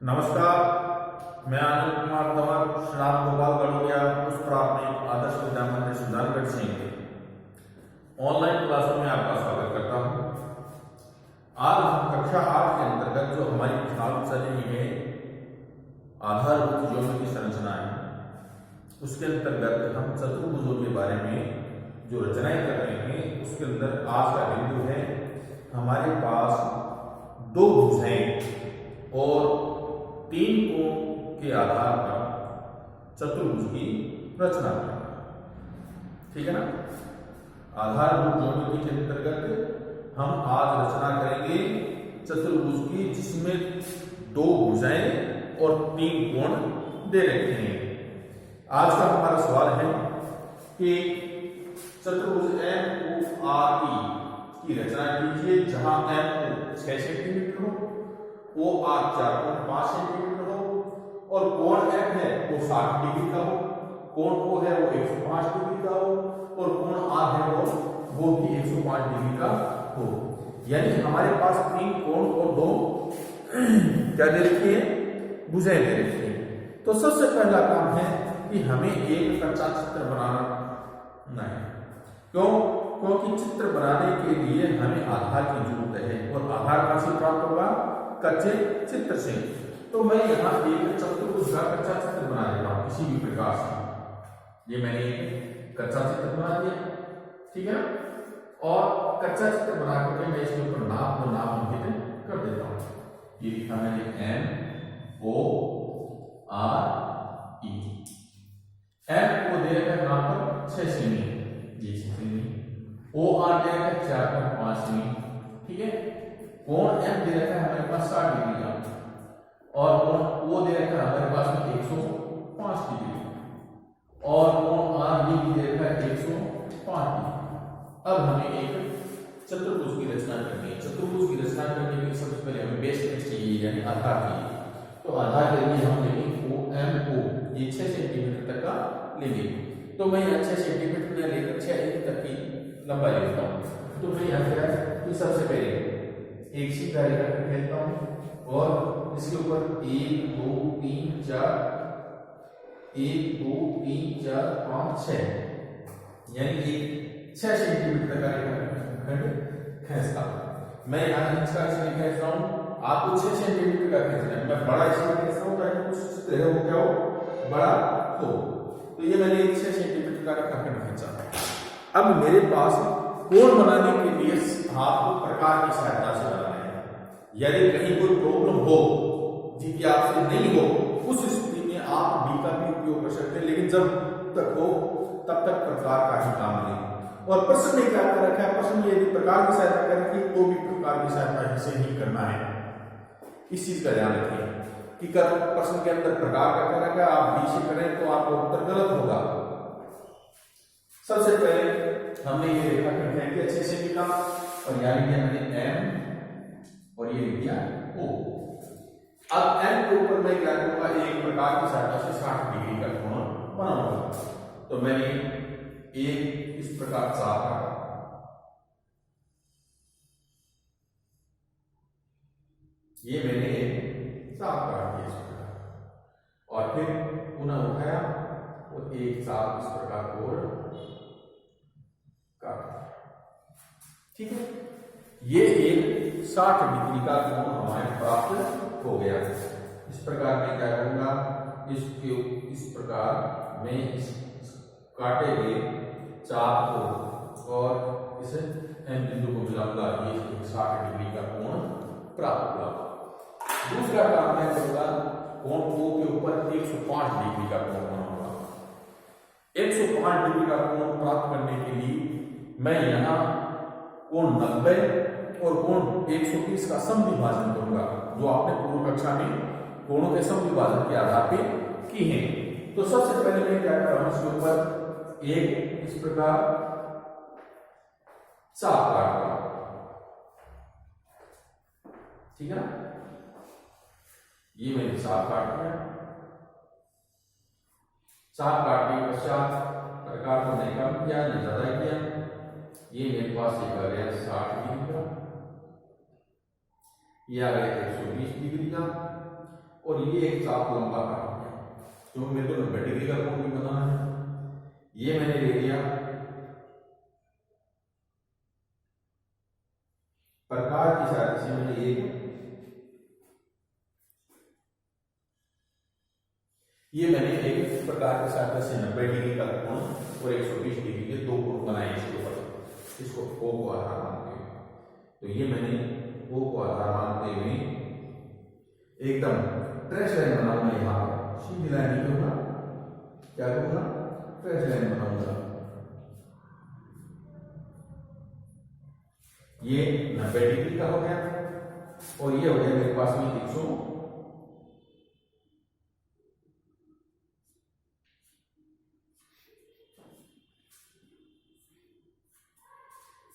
नमस्कार, मैं आनंद कुमार तंवर, श्राप गोपाल गढ़ोलिया, उस प्राथमिक आदर्श विद्या मंदिर सुजानगढ़ से ऑनलाइन क्लासों में आपका स्वागत करता हूं। आज हम कक्षा 8 के अंतर्गत जो हमारी कक्षाएं चल रही है आधारभूत ज्योमेट्री संरचना है, उसके अंतर्गत हम चतुर्भुजों के बारे में जो रचनाएं कर रहे हैं उसके अंदर आज का बिंदु है हमारे पास दो भुजाएं और तीन कोण के आधार पर चतुर्भुज की रचना करना। ठीक है ना। आधारभूत ज्योमेट्री के अंतर्गत हम आज रचना करेंगे चतुर्भुज की जिसमें दो भुजाएं और तीन कोण दे रखे हैं। आज का हमारा सवाल है कि चतुर्भुज MORE की रचना कीजिए जहां MO 6 सेंटीमीटर हो, OR 4.5 सेंटीमीटर हो और कोण F है वो 60 डिग्री का हो, कोण O है वो 105 डिग्री का हो और कोण R है वो भी 105 डिग्री का हो। यानी हमारे पास तीन कोण और दो क्या दे रखी है, भुजाएं दे रखी है। तो सबसे पहला काम है कि हमें एक कच्चा चित्र बनाना है। क्यों? क्योंकि चित्र बनाने के लिए हमें आधार की जरूरत है और आधार कहां से प्राप्त होगा, कच्चे चित्र से। तो मैं यहाँ एक चतुर्भुज का कच्चा चित्र बना देता हूँ किसी भी प्रकार से। ये मैंने एक कच्चा चित्र बना दिया, ठीक है। और कच्चा चित्र बना करके मैं इसके ऊपर नाप अंकित कर देता हूँ। ये लिखा मैंने MORE। M को दे रखा है यहाँ पर 6 सेमी, ये 6 सेमी। OR दे रखा है 4.5 सेमी, ठीक है। कोण M दे रखा है हमारे पास 60 डिग्री का और कोण O दे रखा है हमारे पास में 105 डिग्री और कोण R ये भी दे रखा है 105 डिग्री। अब हमें एक चतुर्भुज की रचना करनी है। चतुर्भुज की रचना करने के लिए सबसे पहले हमें बेस चाहिए यानी आधार चाहिए। तो आधार के लिए हम लेंगे OMO, ये 6 सेंटीमीटर तक का लेंगे। तो मैं यहाँ 6 सेंटीमीटर या लेकर 6 इंच तक की लंबाई लेता हूँ। तो मैं यहाँ पे सबसे पहले एक सीधा रेखा खींचता हूं और इसके ऊपर 1 2 3 4 1 2 3 4 5 6 यानी 6 सेंटीमीटर का रेखाखंड खींचता हूं। मैं यहाँ इसका इसलिए खींच रहा हूं, आपको 6 सेंटीमीटर का खींचना है। मैं बड़ा इसलिए खींच रहा हूं ताकि कुछ चित्र है वो क्या हो, बड़ा हो। तो ये मैंने 6 सेंटीमीटर का रेखाखंड खींचा। अब मेरे पास कोण बनाने के लिए आपको प्रकार की सहायता से बनाना है। यदि कहीं कोई प्रॉब्लम हो जिसकी आपसे नहीं हो, उस स्थिति में आप B का भी उपयोग कर सकते हैं, लेकिन जब तक हो तब तक प्रकार का ही काम लें। और प्रश्न में क्या कर रखा है, प्रश्न में यदि प्रकार की सहायता कर रखी तो भी प्रकार की सहायता से ही करना है। इस चीज का ध्यान रखिए कि कर प्रश्न के अंदर प्रकार का कर रखा है, आप B से करें तो आपका उत्तर गलत होगा। सबसे पहले हमने ये रेखाखंड खींच दिया 6 सेमी का और यहाँ लिख दिया मैंने M और ये लिख दिया O। अब M के ऊपर मैं क्या करूंगा, एक प्रकार की सहायता से 60 डिग्री का कोण बनाऊंगा। तो मैंने एक इस प्रकार चाप काटा, ये मैंने एक चाप काट दिया इस प्रकार और फिर पुनः उठाया और एक चाप इस प्रकार और ठीक है। ये एक 60 डिग्री का कोण हमारे प्राप्त हो गया। इस प्रकार मैं क्या करूंगा, इसके इस प्रकार मैं इस काटे हुए चाप को और इस M बिंदु को मिलाऊंगा, ये 60 डिग्री का कोण प्राप्त हुआ। दूसरा काम मैं करूंगा, कोण O के ऊपर 105 डिग्री का कोण बनाऊंगा। 105 डिग्री का कोण प्राप्त करने के लिए मैं यहाँ कोण 90 और कोण 130 का समविभाजन करूंगा, जो आपने पूर्व कक्षा में कोणों के समविभाजन के आधार पे की है। तो सबसे पहले मैं क्या कर रहा हूं, इसके ऊपर एक इस प्रकार चाप काट रहा हूं, ठीक है ना। ये मैंने चाप काट दिया। चाप काटने के पश्चात प्रकार को नहीं कम किया न ज्यादा किया, ये मेरे पास एक आ गया 60 डिग्री का, ये आ गया 120 डिग्री का। और ये एक चाप लंबा काट दिया, जो मेरे को 90 डिग्री का कोण भी बनाना है। ये मैंने ले लिया प्रकार की सहायता से, मैंने ये मैंने एक प्रकार की सहायता से 90 डिग्री का कोण और 120 डिग्री के दो कोण बनाए इसके ऊपर, इसको O को आधार मानते हुए। तो ये मैंने O को आधार मानते हुए एकदम ट्रेस लाइन बनाऊंगा, यहाँ पर सीधी लाइन नहीं होगा, क्या करूंगा, ट्रेस लाइन बनाऊंगा। ये 90 डिग्री का हो गया और ये हो गया मेरे पास में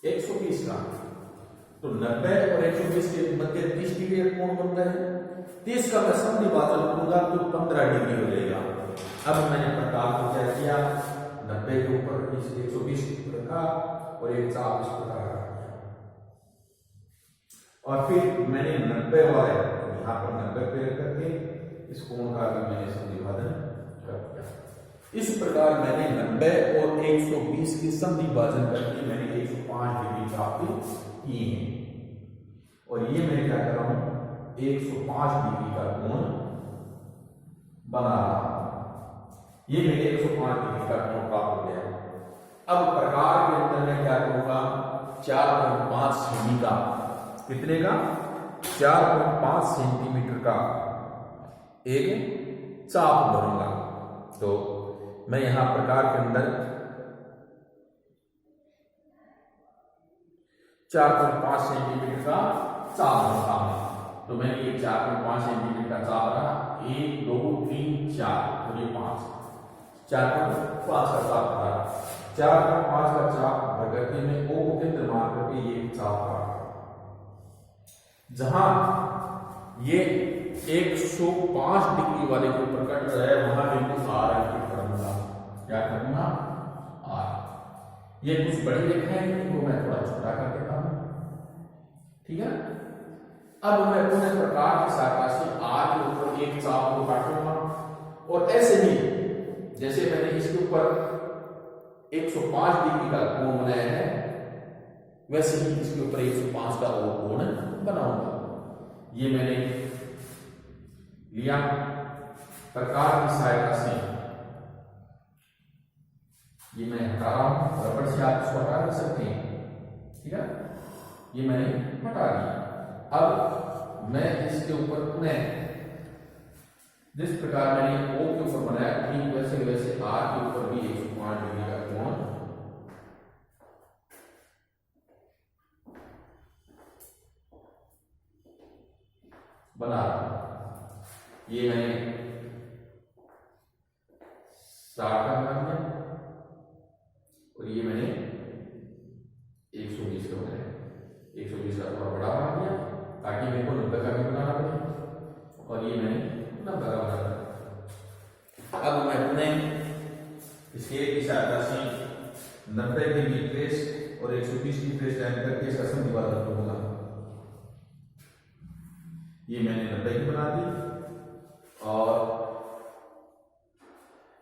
120 का। तो 90 और 120 के मध्य 30 डिग्री का कोण बनता है। 30 का मैं समद्विभाजन करूंगा तो 15 डिग्री हो जाएगा। अब मैंने प्रकार को क्या किया, 90 के ऊपर 120 रखा और एक चाप इस प्रकार रखा, और फिर मैंने 90 वाले यहाँ पर 90 पे रख करके इस कोण का भी मैंने समद्विभाजन कर दिया। इस प्रकार मैंने 90 और 120 की समद्विभाजन करके मैंने 105 डिग्री प्राप्त की है। और ये मैं क्या कर रहा हूं, 105 डिग्री का कोण बना रहा हूं। ये मेरे 105 डिग्री का कोण प्राप्त हो गया। अब प्रकार के अंदर मैं क्या करूंगा, 4.5 सेमी का, कितने का, 4.5 सेंटीमीटर का एक चाप भरूंगा। तो मैं यहां प्रकार के अंदर 4.5 सेंटीमीटर का चाप भरता हूं। तो मैंने ये 4.5 सेंटीमीटर का चाप रहा, 1 2 3 4 और ये 5, 4.5 का चाप रहा। 4.5 का चाप भर करके मैं O को केंद्र मान करके ये चाप रहा, जहां ये 105 डिग्री वाले के ऊपर कट रहा है, वहां बिंदु R अंकित करूंगा। क्या करूंगा, R। ये कुछ बड़ी रेखा है, इनको मैं थोड़ा छोटा कर देता हूं, ठीक है। अब मैं पूरे प्रकार की सहायता से R के ऊपर एक चाप को काटूंगा, और ऐसे ही जैसे मैंने इसके ऊपर 105 डिग्री का कोण बनाया है, वैसे ही इसके ऊपर 105 का और कोण बनाऊंगा। ये मैंने लिया प्रकार की सहायता से, ये मैं हटा रहा हूं, रबड़ से आप इसको हटा नहीं सकते हैं, ठीक है। ये मैंने हटा दिया। अब मैं इसके ऊपर पुनः जिस प्रकार मैंने O के ऊपर बनाया, ठीक वैसे वैसे R के ऊपर भी 105 डिग्री का कोण बना रहा हूं। ये मैंने 60 का बना दिया और ये मैंने 120 का बनाया। 120 का थोड़ा बड़ा बना दिया ताकि मेरे को 90 का भी बनाना पड़े, और ये मैंने 90 का बना दिया। अब मैं अपने स्केल की सहायता से 90 की ट्रेस और 120 की ट्रेस लाइन करके इसका समद्विभाजन करूंगा। ये मैंने 90 की बना दी और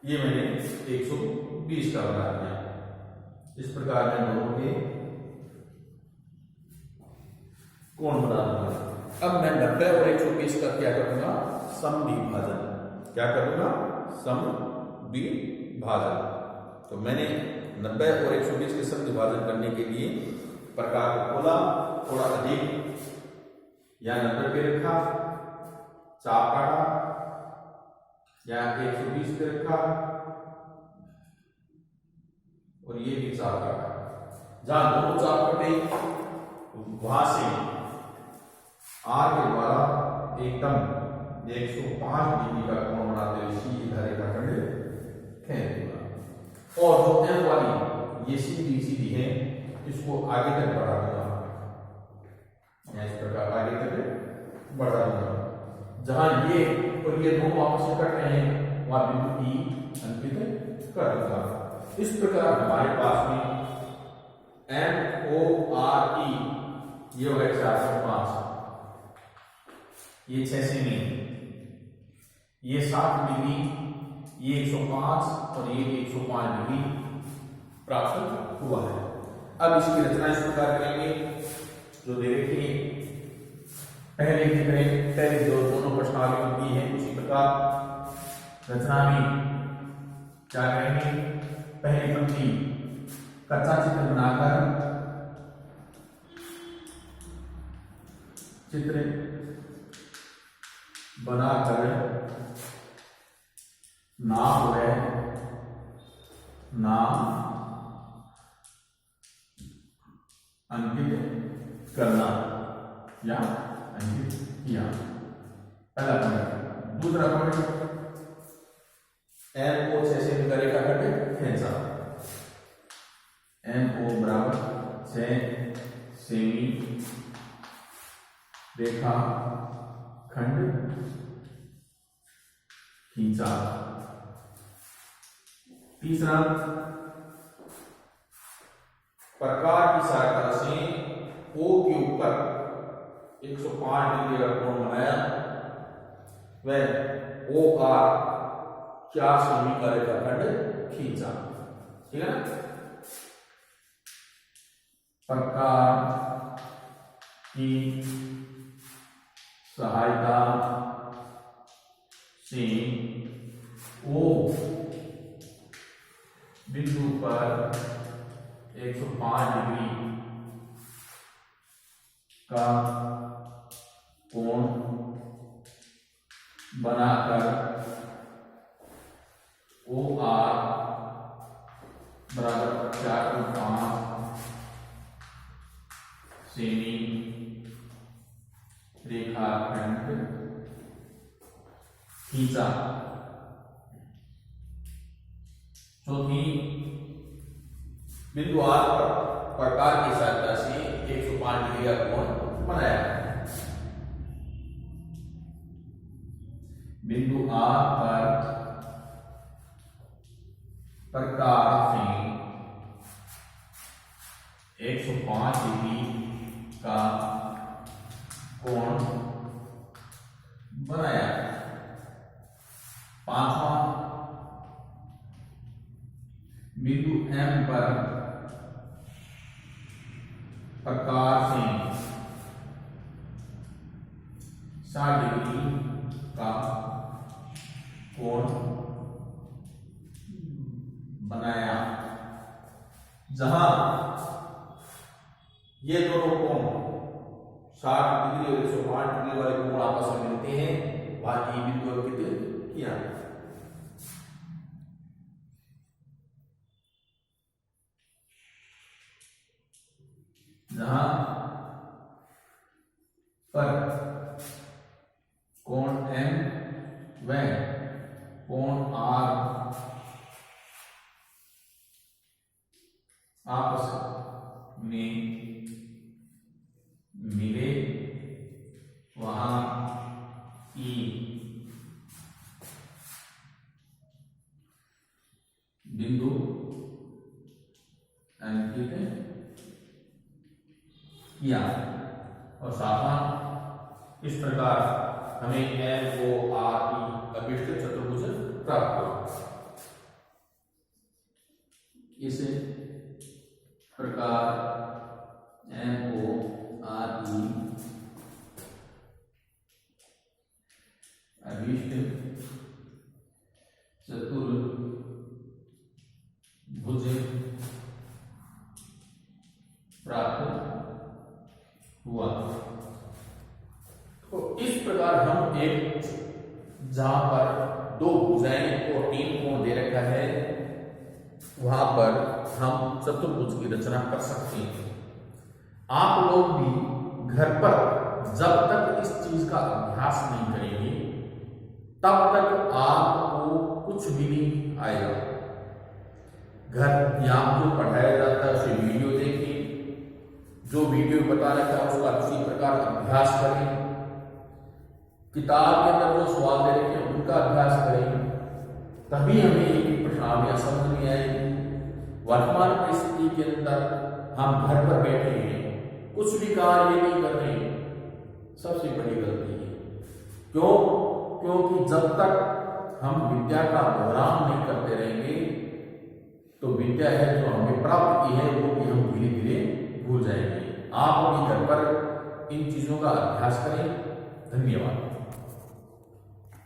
ये मैंने 120 का बना दिया। इस प्रकार मैं दोनों के कोण बना दूंगा। अब मैं 90 और 120 का क्या करूंगा, समद्विभाजन। क्या करूंगा, समद्विभाजन। तो मैंने 90 और 120 के समद्विभाजन करने के लिए प्रकार को खोला, थोड़ा अधिक या 90 पे रखा, चाप काटा, या 120 पे रखा और ये भी चाप काटा। जहां दोनों चाप कटे वहां से R के द्वारा एकदम 105 डिग्री का कोण बनाते हुए सीधी रेखा खंड खींच दूंगा, और जो M वाली ये सीधी सीधी है इसको आगे तक बढ़ा दूंगा। इस प्रकार आगे तक बढ़ा दूंगा। जहां ये और ये दोनों आपस में कट रहे हैं वहां बिंदु E अंकित कर दूंगा। इस प्रकार हमारे पास में MORE ये हो गया 405, ये 6 सेमी, ये 60 डिग्री, ये 105 और ये 105 डिग्री प्राप्त हुआ है। अब इसकी रचना इस प्रकार करेंगे जो दे रखी है पहले की तरह, पहले जो दोनों प्रश्नावली दी है उसी प्रकार रचना में क्या करेंगे, पहली पंक्ति कच्चा चित्र बनाकर नाम अंकित करना या अंकित किया, पहला पॉइंट। दूसरा पॉइंट एम को 6 सेमी रेखा खंड खींचा, एम को बराबर 6 सेमी रेखा खंड खींचा। तीसरा प्रकार की सहायता से O के ऊपर 105 डिग्री का कोण बनाया, वह O का 4 सेमी का रेखाखंड खींचा। ठीक है ना। प्रकार की सहायता से O बिंदु पर 105 डिग्री का कोण बनाकर OR बराबर 4.5 सेमी रेखाखंड खींचा। चौथी बिंदु R पर प्रकार की सहायता से 105 डिग्री का कोण बनाया। बिंदु R पर प्रकार से 105 डिग्री का कोण बनाया। पांचवा बिंदु M पर प्रकार से 60 डिग्री का कोण बनाया। जहां ये दोनों कोण 60 डिग्री और 105 डिग्री वाले कोण आपस में मिलते हैं, वहां ये बिंदु अंकित किया। जहां पर कोण M व कोण R आपस में मिले, वहां E बिंदु अंकित किया। और सातवां, इस प्रकार हमें MORE अभिष्ट चतुर्भुज प्राप्त हुआ। इस प्रकार MORE अभिष्ट चतुर्भुज प्राप्त हुआ। तो इस प्रकार हम एक जहां पर दो भुजाएं और 3 कोण दे रखा है, वहां पर हम चतुर्भुज की रचना कर सकते हैं। आप लोग भी घर पर जब तक इस चीज का अभ्यास नहीं करेंगे तब तक आपको कुछ भी नहीं आएगा। घर यहाँ जो पढ़ाया जाता है उसे वीडियो देखिए, जो वीडियो बता रखा है उसका किसी प्रकार अभ्यास करें, किताब के अंदर जो सवाल दे रखे हैं उनका अभ्यास करें, तभी हमें एक प्रश्नावलियां समझ में आएगी। वर्तमान परिस्थिति के अंदर हम घर पर बैठे हैं, कुछ भी कार्य नहीं कर रहे, सबसे बड़ी गलती है। क्यों? क्योंकि जब तक हम विद्या का दोहरान नहीं करते रहेंगे तो विद्या है जो हमें प्राप्त की है वो भी हम धीरे धीरे भूल जाएंगे। आप भी घर पर इन चीजों का अभ्यास करें। धन्यवाद।